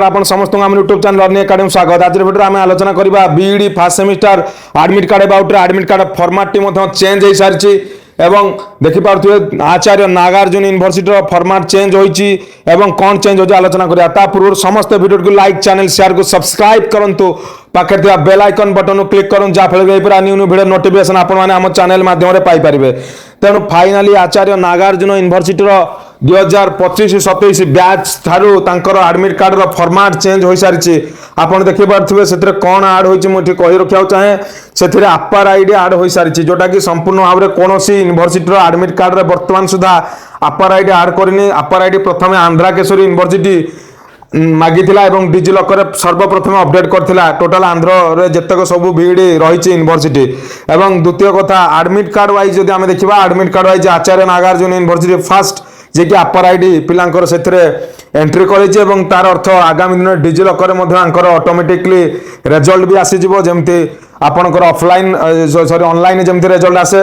आपण समस्त आम यूट्यूब चैनल अर्नी एकाडेमी स्वागत। आज भिडियो आम आलोचना करबा B.Ed first semester admit card about admit card format change हो सारी एवं देखिपे आचार्य नागार्जुन यूनिवर्सिटी फॉर्मेट चेंज होती कौन चेंज हो आलोचना करा पूर्व समस्त वीडियो को लाइक चैनल शेयर को सब्सक्राइब करूँ पाखे बेल आइकन बटन क्लिक करूँ जहाँफल न्यू न्यू वीडियो नोटिफिकेशन आपम चैनल माध्यम पाइपर। तेणु finally Acharya Nagarjuna university 2025-27 batch ठारू तांकर एडमिट कार्ड फॉर्मेट चेंज हो सारी आपड़ देखिपे से कौन आड होती कही रखा चाहे से अपर आईडी आड हो सारी जोटा कि संपूर्ण भाव में कौन यूनिवर्सिटी एडमिट कार्ड बर्तमान सुधा अपर आईडी आड करनी। अपर आईडी प्रथम आंध्रा केशरी यूनिवर्सिटी मागिथिला डिजी लकर सर्वप्रथम अपडेट करथिला टोटल आंध्र रे जतक सब बीईडी रही यूनिवर्सिटी। एवं द्वितीय कथा एडमिट कार्ड वाइज जदि आम देखा एडमिट कार्ड वाइज आचार्य नागार्जुन यूनिवर्सिटी फास्ट जे कि अपर आईडी पिलांकर से एंट्री करेछि एवं तार अर्थ आगामी दिन डिजी लकर ऑटोमेटिकली रिजल्ट भी आसीजिवो जेमती आपनकर ऑफलाइन सॉरी ऑनलाइन जेमती रिजल्ट आसे।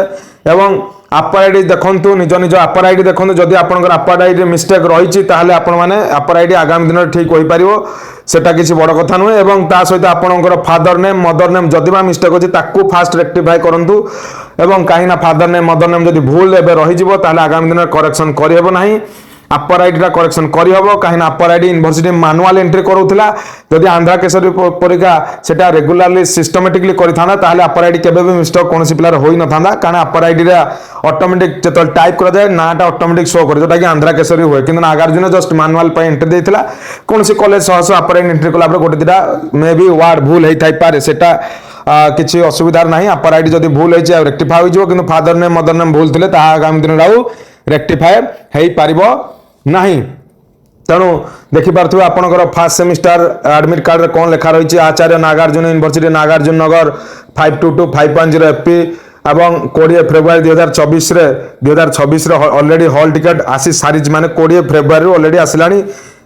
एवं अपर आईडी देखंतु निज निज अपर आईडी देखंतु जदि आपनकर अपर आईडी मिस्टेक रही ताहले आपण माने अपर आईडी आगामी दिन ठीक होई परिवो सेटा किसी बड़ कथा नुहे। एवं ता सहित आपनकर फादर नेम मदर नेम जदि बा मिस्टेक होछि ताकू फास्ट रेक्टिफाई करंतु एवं कहीं ना फादर नेम मदर नेम जदि भूल एबे रही जिवो ताहले आगामी दिन करेक्शन करिहेबो नाही। अपर आईडी करेक्शन करहब कहीं अपर आईडी यूनिवर्सिटी मैनुअल एंट्री करूला जदि आंध्रा केशरी परीक्षा सेटा रेगुलारली सिस्टमेटिकली करता ताहले अपर आईडी केबे भी मिस्टेक कौन पिलार होई न थांदा कारण अपर आईडी ऑटोमेटिक जो टाइप करा जाए नाटा ऑटोमेटिक शो करे जोटा कि आंध्रा केशरी हुए कि नागार्जुन जस्ट मैनुअल पे एंट्री देथिला कौन कॉलेज सह अपर आईडी एंट्री कला गोटे दिटा मे बी वार्ड भूल होई थाई पारे सेटा किसी असुविधा नहीं। अपर आईडी जदि भूल होई रेक्टिफाई हो किंतु फादर नेम मदर नेम भूल थे आगामी दिन रेक्टिफाई हो पारिबो नहीं। तेणु देखिपे आपंकर फास्ट सेमिस्टर एडमिट कार्ड कौन लेखा रही आचार्य नागार्जुन यूनिवर्सिटी नागार्जुन नगर 522510 एफपी एवं 20 फेब्रुआरी 2024 ऑलरेडी हॉल टिकेट आसी सारी माने 20 फेब्रुआरी ऑलरेडी आसला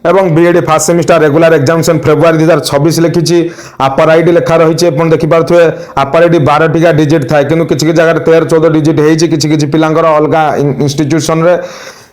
एवं BOD fast semester regular examination February 2026 लिखी। अपर आईडी लेखा रही देखिपे अपर आईडी 12 टिका डिजिट थाए कि किसी जगह 13-14 डिजिट होती किसी पिलांकर अलग इंस्टीट्यूशन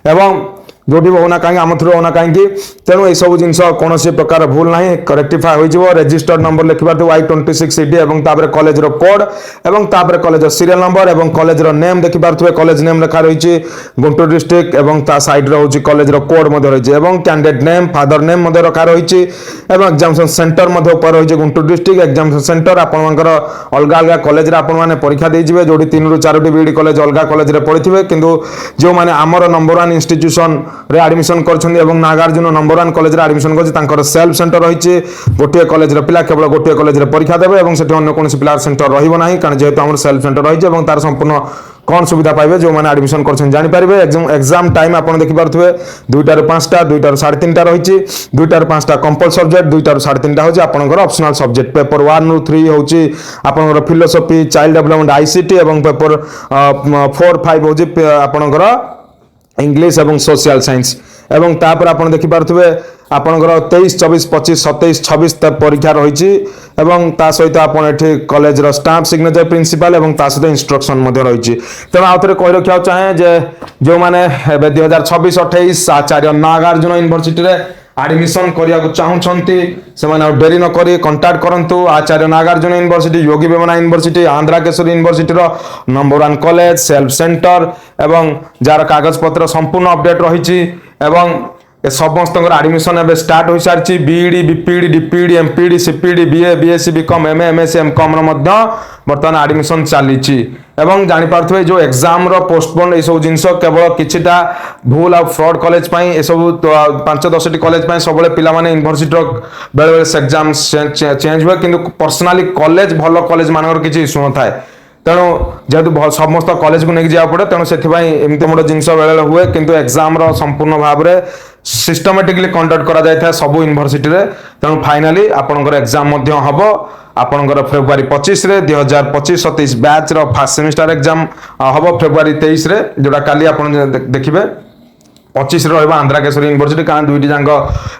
एवं जो भी होना कहीं आम थ्रू होना कहीं तेणु यह सब जिन कौन प्रकार भूल ना रेक्टिफाई हो रजिस्टर्ड नंबर लिखा Y26CD और कॉलेज कोड और कॉलेज सीरियल नंबर और कॉलेज नेम देखिपे कॉलेज नेम लिखा रही गुंटूर डिस्ट्रिक्ट और साइड रे कॉलेज कोड रही कैंडिडेट नेम फादर नेम रखा रही एग्जामिनेशन सेंटर ऊपर रही गुंटूर डिस्ट्रिक्ट एग्जामिनेशन सेंटर आपंकर अलग अलग कॉलेज आपने परीक्षा देजिए जो 3-4 बीईडी कॉलेज अलग कॉलेज पढ़ी किंतु जो मैंने आमर नंबर 1 इंस्टीट्यूशन रे एडमिशन करछन एवं नागार्जुन नंबर 1 कॉलेज रे एडमिशन करछि तांकर सेल्फ सेंटर रहिछि गोटे कॉलेज रे पिला केवल गोटे कॉलेज रे परीक्षा देबे एवं सेठी अन्य कोनसी पिला सेंटर रहिबो नाही कारण जेहेतु हमर सेल्फ सेंटर रहिछि एवं तार संपूर्ण कौन सुविधा पाइबे जो मैंने एडमिशन करछन जानि पारिबे। एग्जाम टाइम आपन देखि पारथुबे 2टा ରୁ 5टा 2टा ରୁ 3:30 रहिछि 2टा ରୁ 5टा कंपल सब्जेक्ट 2टा ରୁ 3:30 होछि आपनकर ऑप्शनल सब्जेक्ट पेपर 1 ରୁ 3 होछि आपनकर फिलोसफी चाइल्ड डेवलपमेंट आईसीटी एवं पेपर 4-5 होछि आपनकर इंग्लिश एवं सोशल साइंस एवं तापर आपण देखि पारथुबे आपनकर 23-24-25-27-26 तक परीक्षा रही एवं ता सहित आपण एठी कॉलेज रो स्टाफ सिग्नेचर प्रिंसिपल एवं ता सहित इंस्ट्रक्शन मध्ये रही। तेणु आउ थे कहि रखिया चाहे जे जो माने 2026-28 आचार्य नागार्जुन यूनिवर्सिटी रे एडमिशन करिया को चाहउछंती से माने डेरी न करी कांटेक्ट करंतु Acharya Nagarjuna university Yogi Vemana university Andhra Kesari university roll number 1 college self centre एवं जार कागज पत्र संपूर्ण अपडेट रही एवं समस्त एडमिशन एवं स्टार्ट हो सारी BEd BPD DPD MPD CPD BA BSc BCom MA MSc MCom बर्तमान एडमिशन चली एवं जानीपे जो एग्जाम पोस्टपोन ये सब जिन केवल किछिटा भूल आ फ्रॉड कॉलेज ये सब 5-10 कॉलेज सब पिला यूनिवर्सिटी बेले बेले एग्जाम चेंज हुए कि पर्सनाली कॉलेज भल कॉलेज मान किसी इश्यू न था तेणु जेहेतु समस्त कॉलेज को लेकिन जावा पड़े तेणु से एमती मोटे जिन बेले हुए किंतु एग्जाम संपूर्ण भाव में सिस्टमेटिकली कंडक्ट करा जाए सब यूनिवर्सिटी रे। तेणु फाइनाली आपनकर एग्जाम हम आपनकर फेब्रुआरी 25 रे 2025-27 batch row first semester exam हम फेब्रुआरी 23 रे जोटा काली आपन देखिबे 25 रे रहबा आंध्रा केशरी यूनिवर्सिटी कारण दुईटी जांग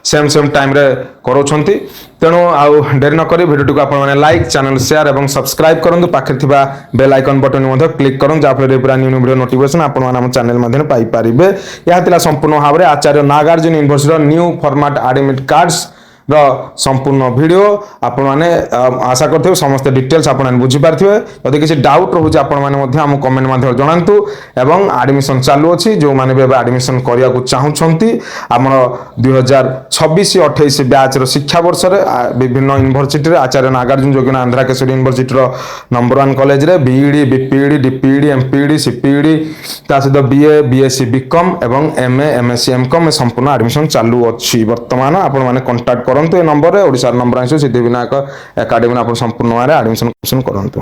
सेम टाइम रे करोछंती। तेणु आउ डेरी न करी वीडियो को आपण माने लाइक चैनल शेयर एवं सब्सक्राइब करंतु पाखे थिबा बेल आइकन बटन मध्ये क्लिक करन जा फले पूरा न्यू वीडियो नोटिफिकेशन आपण माने हम चैनल मध्ये पाई पारिबे। या तिला संपूर्ण भाव रे Acharya Nagarjuna university new format admit cards संपूर्ण वीडियो आपण माने आशा करथिबे समस्त डिटेल्स आपण माने बुझी पारथिबे यदि किसी डाउट रहउची आपण माने मध्ये हम कमेंट माध्यम जणांतु एवं एडमिशन चालू अछि जो माने बे एडमिशन करिया को चाहुछंती हमर 2026-28 बैच रो शिक्षा वर्ष रे विभिन्न यूनिवर्सिटी रे आचार्य नागार्जुन जोगिना Andhra Kesari university roll number 1 college रे BEd BPEd DPEd MPEd CPEd ता सहित बीए बीएससी बीकॉम एवं एमए एमएससी एमकॉम संपूर्ण एडमिशन चालू अछि वर्तमान आपण माने कांटेक्ट करंतु ए नंबर रे Odisha number iso Siddhivinayak academy आपण संपूर्ण माने एडमिशन करंतु।